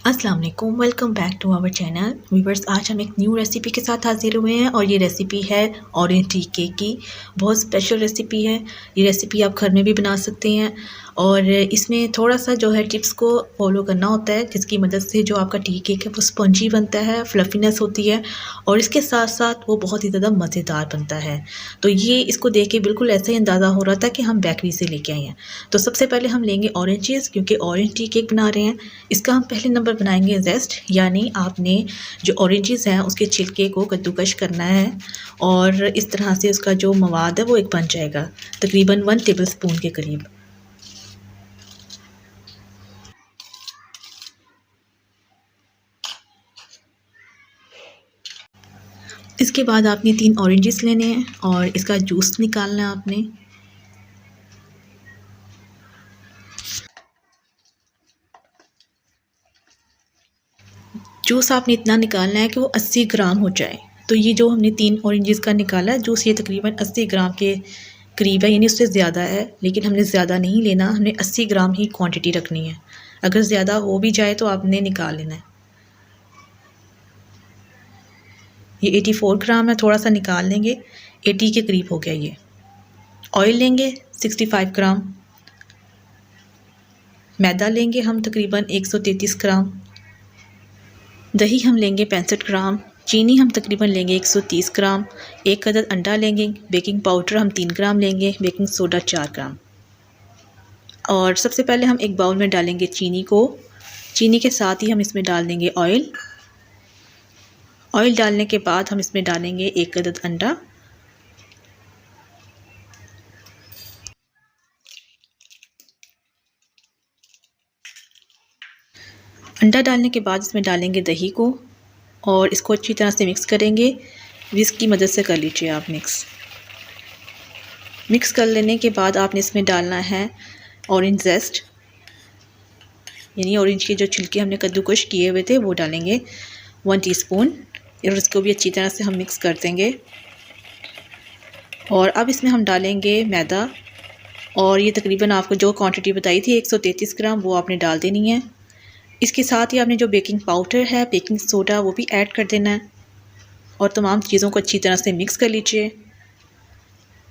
अस्सलाम वालेकुम, welcome back to our channel viewers. आज हम एक न्यू रेसिपी के साथ हाजिर हुए हैं और ये रेसिपी है ऑरेंज टी केक की। बहुत स्पेशल रेसिपी है। ये रेसिपी आप घर में भी बना सकते हैं और इसमें थोड़ा सा जो है टिप्स को फॉलो करना होता है, जिसकी मदद से जो आपका टी केक है वो स्पंजी बनता है, फ्लफीनेस होती है और इसके साथ साथ वो बहुत ही ज़्यादा मज़ेदार बनता है। तो ये इसको देख के बिल्कुल ऐसे ही अंदाज़ा हो रहा था कि हम बेकरी से लेके आए हैं। तो सबसे पहले हम लेंगे ऑरेंजेस, क्योंकि ऑरेंज टी केक बना रहे हैं। इसका हम पहले नंबर बनाएंगे जेस्ट, यानी आपने जो ऑरेंजेस हैं उसके छिलके को कद्दूकश करना है और इस तरह से उसका जो मवाद है वो एक बन जाएगा, तकरीबन 1 टेबल स्पून के करीब। इसके बाद आपने 3 ऑरेंजेस लेने हैं और इसका जूस निकालना है आपने। जूस आपने इतना निकालना है कि वो 80 ग्राम हो जाए। तो ये जो हमने 3 ऑरेंजेस का निकाला है जूस, ये तकरीबन 80 ग्राम के करीब है, यानी उससे ज़्यादा है, लेकिन हमने ज़्यादा नहीं लेना, हमने 80 ग्राम ही क्वांटिटी रखनी है। अगर ज़्यादा हो भी जाए तो आपने निकाल लेना है। ये 84 ग्राम है, थोड़ा सा निकाल लेंगे, 80 के करीब हो गया ये। ऑयल लेंगे 65 ग्राम, मैदा लेंगे हम तकरीबन 133 ग्राम, दही हम लेंगे 65 ग्राम, चीनी हम तकरीबन लेंगे 130 ग्राम, एक अदद अंडा लेंगे, बेकिंग पाउडर हम 3 ग्राम लेंगे, बेकिंग सोडा 4 ग्राम। और सबसे पहले हम एक बाउल में डालेंगे चीनी को। चीनी के साथ ही हम इसमें डाल देंगे ऑयल। ऑयल डालने के बाद हम इसमें डालेंगे एक अदद अंडा। अंडा डालने के बाद इसमें डालेंगे दही को और इसको अच्छी तरह से मिक्स करेंगे। विस्क की मदद से कर लीजिए आप मिक्स। मिक्स कर लेने के बाद आपने इसमें डालना है ऑरेंज जेस्ट, यानी ऑरेंज के जो छिलके हमने कद्दूकश किए हुए थे वो डालेंगे 1 टीस्पून और इसको भी अच्छी तरह से हम मिक्स कर देंगे। और अब इसमें हम डालेंगे मैदा और ये तकरीबन आपको जो क्वांटिटी बताई थी 133 ग्राम वो आपने डाल देनी है। इसके साथ ही आपने जो बेकिंग पाउडर है, बेकिंग सोडा, वो भी ऐड कर देना है और तमाम चीज़ों को अच्छी तरह से मिक्स कर लीजिए।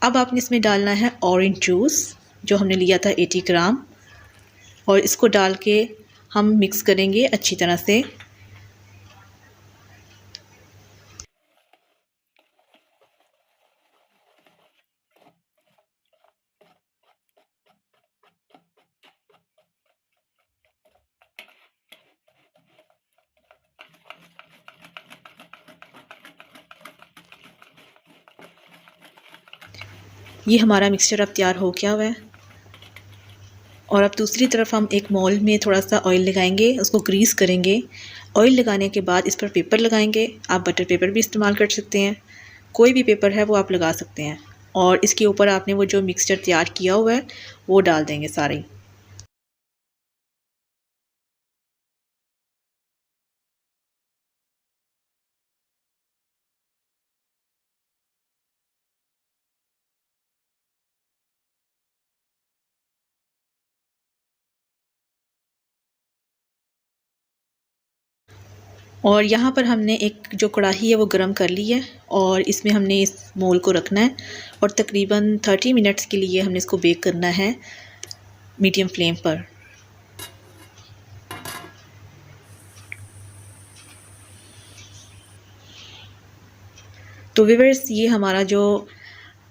अब आपने इसमें डालना है ऑरेंज जूस जो हमने लिया था 80 ग्राम और इसको डाल के हम मिक्स करेंगे अच्छी तरह से। ये हमारा मिक्सचर अब तैयार हो गया हुआ है और अब दूसरी तरफ हम एक मोल्ड में थोड़ा सा ऑयल लगाएंगे, उसको ग्रीस करेंगे। ऑयल लगाने के बाद इस पर पेपर लगाएंगे। आप बटर पेपर भी इस्तेमाल कर सकते हैं, कोई भी पेपर है वो आप लगा सकते हैं। और इसके ऊपर आपने वो जो मिक्सचर तैयार किया हुआ है वो डाल देंगे सारे। और यहाँ पर हमने एक जो कढ़ाई है वो गरम कर ली है और इसमें हमने इस मोल को रखना है और तकरीबन 30 मिनट्स के लिए हमने इसको बेक करना है मीडियम फ्लेम पर। तो व्यूअर्स, ये हमारा जो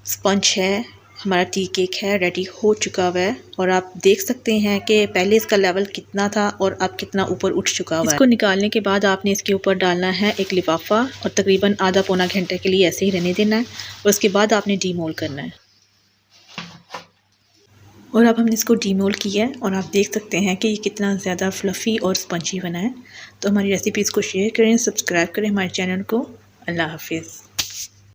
स्पंज है, हमारा टी केक है, रेडी हो चुका हुआ है और आप देख सकते हैं कि पहले इसका लेवल कितना था और अब कितना ऊपर उठ चुका हुआ है। इसको निकालने के बाद आपने इसके ऊपर डालना है एक लिफाफा और तकरीबन आधा पौना घंटे के लिए ऐसे ही रहने देना है और उसके बाद आपने डीमोल करना है। और अब हमने इसको डीमोल किया है और आप देख सकते हैं कि ये कितना ज़्यादा फ्लफ़ी और स्पंजी बना है। तो हमारी रेसिपीज़ को शेयर करें, सब्सक्राइब करें हमारे चैनल को। अल्लाह हाफिज़।